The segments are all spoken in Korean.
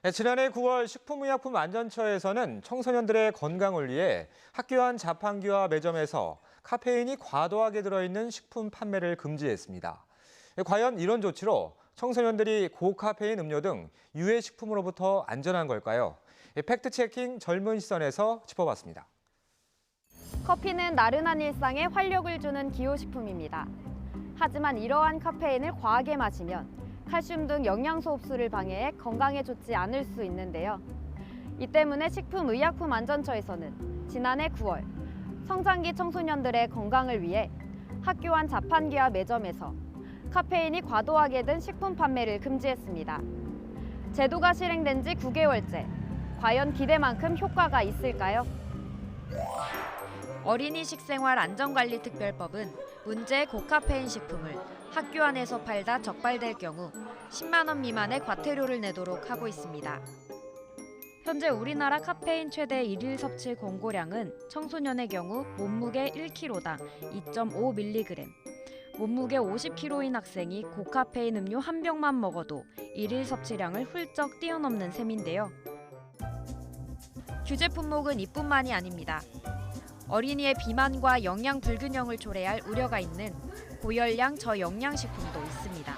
네, 지난해 9월 식품의약품안전처에서는 청소년들의 건강을 위해 학교 안 자판기와 매점에서 카페인이 과도하게 들어있는 식품 판매를 금지했습니다. 과연 이런 조치로 청소년들이 고카페인 음료 등 유해 식품으로부터 안전한 걸까요? 팩트체킹 젊은 시선에서 짚어봤습니다. 커피는 나른한 일상에 활력을 주는 기호식품입니다. 하지만 이러한 카페인을 과하게 마시면 칼슘 등 영양소 흡수를 방해해 건강에 좋지 않을 수 있는데요. 이 때문에 식품의약품안전처에서는 지난해 9월 성장기 청소년들의 건강을 위해 학교 안 자판기와 매점에서 카페인이 과도하게 든 식품 판매를 금지했습니다. 제도가 실행된 지 9개월째. 과연 기대만큼 효과가 있을까요? 어린이 식생활 안전관리특별법은 문제의 고카페인 식품을 학교 안에서 팔다 적발될 경우 10만 원 미만의 과태료를 내도록 하고 있습니다. 현재 우리나라 카페인 최대 일일 섭취 권고량은 청소년의 경우 몸무게 1kg당 2.5mg, 몸무게 50kg인 학생이 고카페인 음료 한 병만 먹어도 일일 섭취량을 훌쩍 뛰어넘는 셈인데요. 규제 품목은 이뿐만이 아닙니다. 어린이의 비만과 영양 불균형을 초래할 우려가 있는 고열량 저영양식품도 있습니다.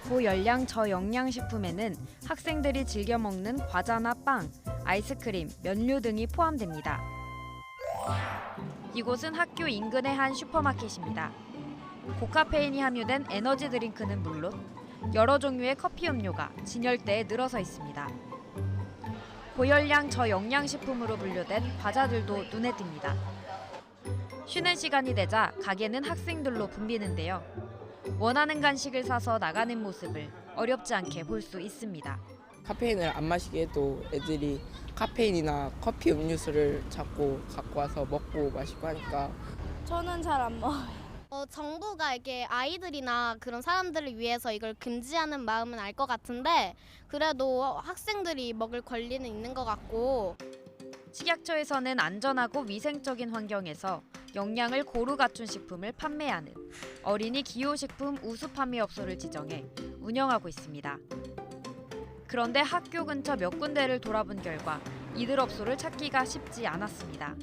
고열량 저영양식품에는 학생들이 즐겨 먹는 과자나 빵, 아이스크림, 면류 등이 포함됩니다. 이곳은 학교 인근의 한 슈퍼마켓입니다. 고카페인이 함유된 에너지 드링크는 물론 여러 종류의 커피 음료가 진열대에 늘어서 있습니다. 고열량 저영양식품으로 분류된 과자들도 눈에 띕니다. 쉬는 시간이 되자 가게는 학생들로 붐비는데요. 원하는 간식을 사서 나가는 모습을 어렵지 않게 볼 수 있습니다. 카페인을 안 마시게 해도 애들이 카페인이나 커피 음료수를 자꾸 갖고 와서 먹고 마시고 하니까 저는 잘 안 먹어요. 정부가 이게 아이들이나 그런 사람들을 위해서 이걸 금지하는 마음은 알 것 같은데 그래도 학생들이 먹을 권리는 있는 것 같고. 식약처에서는 안전하고 위생적인 환경에서 영양을 고루 갖춘 식품을 판매하는 어린이 기호식품 우수 판매업소를 지정해 운영하고 있습니다. 그런데 학교 근처 몇 군데를 돌아본 결과 이들 업소를 찾기가 쉽지 않았습니다.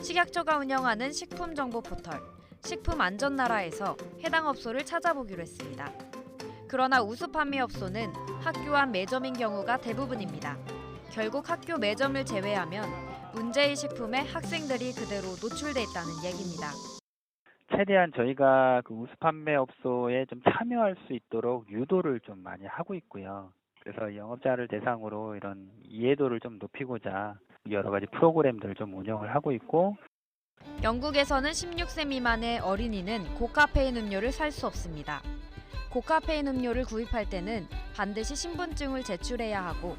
식약처가 운영하는 식품정보 포털 식품안전나라에서 해당 업소를 찾아보기로 했습니다. 그러나 우수 판매업소는 학교 안 매점인 경우가 대부분입니다. 결국 학교 매점을 제외하면 문제의 식품에 학생들이 그대로 노출돼 있다는 얘기입니다. 최대한 저희가 그 우수 판매업소에 좀 참여할 수 있도록 유도를 좀 많이 하고 있고요. 그래서 영업자를 대상으로 이런 이해도를 좀 높이고자 여러 가지 프로그램들을 좀 운영을 하고 있고. 영국에서는 16세 미만의 어린이는 고카페인 음료를 살 수 없습니다. 고카페인 음료를 구입할 때는 반드시 신분증을 제출해야 하고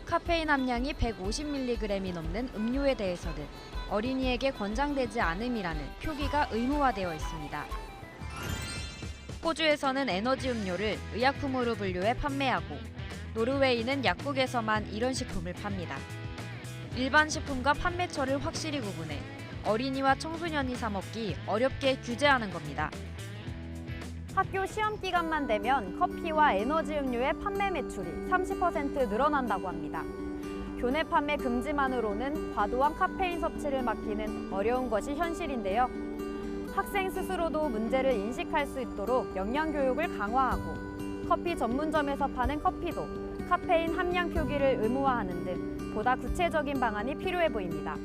카페인 함량이 150mg이 넘는 음료에 대해서는 어린이에게 권장되지 않음이라는 표기가 의무화되어 있습니다. 호주에서는 에너지 음료를 의약품으로 분류해 판매하고 노르웨이는 약국에서만 이런 식품을 팝니다. 일반 식품과 판매처를 확실히 구분해 어린이와 청소년이 사 먹기 어렵게 규제하는 겁니다. 학교 시험 기간만 되면 커피와 에너지 음료의 판매 매출이 30% 늘어난다고 합니다. 교내 판매 금지만으로는 과도한 카페인 섭취를 막기는 어려운 것이 현실인데요. 학생 스스로도 문제를 인식할 수 있도록 영양 교육을 강화하고 커피 전문점에서 파는 커피도 카페인 함량 표기를 의무화하는 등 보다 구체적인 방안이 필요해 보입니다.